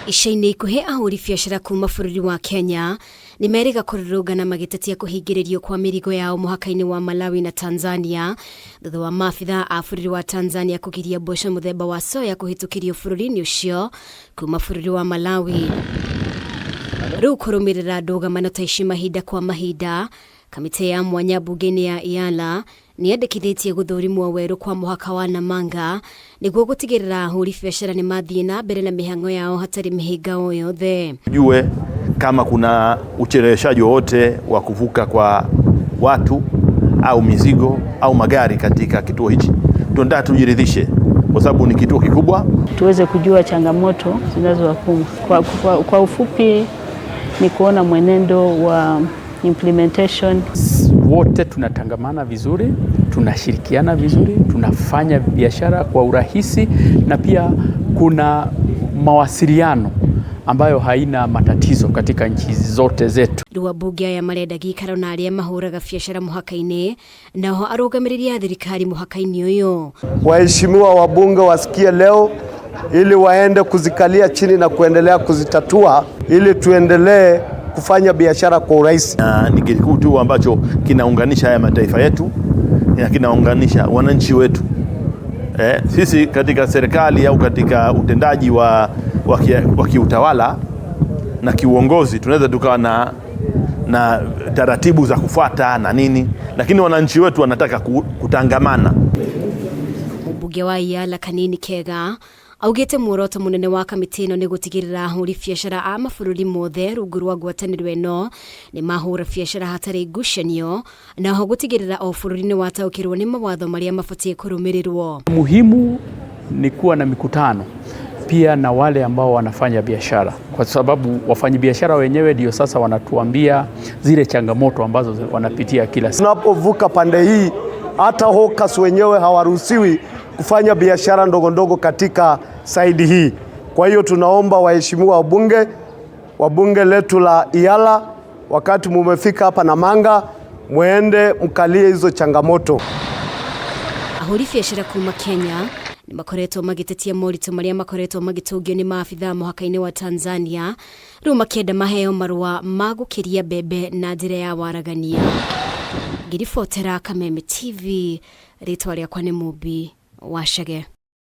Ica-inĩ ikuhĩ ahũri biacara kuma bũrũri wa Kenya nĩ merĩga kũrũrũngana magĩtetia kũhingĩrĩrio kwa mĩrigo yao mũhaka-inĩ wa Malawi na Tanzania thutha wa maabitha a bũrũri wa Tanzania kũgiria mboco mũthemba wa soya kũhĩtũkĩrio bũrũri-inĩ ũcio kuma bũrũri wa Malawi. Rĩu kũrũmĩrĩra ndũgamano ta ici mahinda kwa mahinda, kamĩtĩ ya mwanya mbunge-inĩ ya IALA nĩyendekithĩtie gũthũrimwo werũ kwa mũhaka wa Namanga nĩguo gũtigĩrĩra ahũri biacara nĩ mathiĩ na mbere na mĩhang'o yao hatarĩ mĩhĩnga o yothe. Tujue kama kuna ucheleweshaji wowote wa kuvuka kwa watu au mizigo au magari katika kituo hichi, tunataka tujiridhishe kwa sababu ni kituo kikubwa. Tuweze kujua changamoto zinazowakumba. Kwa ufupi ni kuona mwenendo wa implementation. Wote tunatangamana vizuri, tunashirikiana vizuri, tunafanya biashara kwa urahisi na pia kuna mawasiliano ambayo haina matatizo katika nchi zote zetu. Wabunge ya marenda gĩikaro na arĩa mahũraga biacara mũhaka-inĩ naho arũgamĩrĩri a thirikari mũhaka-inĩ ũyũ. Waheshimiwa wabunge wasikie leo ili waende kuzikalia chini na kuendelea kuzitatua ili tuendelee kufanya biashara kwa urahisi. Ni kitu tu ambacho kinaunganisha haya mataifa yetu na kinaunganisha wananchi wetu. Sisi katika serikali au katika utendaji wa kiutawala na kiuongozi tunaweza tukawa na taratibu za kufuata na nini, lakini wananchi wetu wanataka kutangamana. Mbunge wa IALA Kanini Kega augĩte muoroto mũnene wa kamĩtĩ ĩno nĩ gũtigĩrĩra ahũri biacara a mabũrũri mothe rungu rwa ngwatanĩro ĩno nĩ mahũra biacara hatarĩ ngucanio naho gũtigĩrĩra o bũrũri nĩ wataũkĩrwo nĩ mawatho marĩa mabatiĩ kũrũmĩrĩrwo. Muhimu ni kuwa na mikutano pia na wale ambao wanafanya biashara, kwa sababu wafanyabiashara wenyewe ndio sasa wanatuambia zile changamoto ambazo wanapitia kila siku. Tunapovuka pande hii hata hawkers wenyewe hawaruhusiwi kufanya biashara ndogo ndogo katika saidi hii. Kwa hiyo tunaomba waheshimiwa wabunge letu la IALA, wakati mumefika hapa Namanga, muende mkalie hizo changamoto. Ahũri biacara kuma Kenya nĩ makoretwo magĩtetia moritũ marĩa makoretwo magĩtũngio nĩ maabitha mũhaka-inĩ wa Tanzania, rĩu makĩenda maheo marũa ma gũkĩria mbembe na njĩra ya waragania. Ngĩribotera Kameme TV, rĩtwa rĩakwa nĩ Mũmbi Wachage.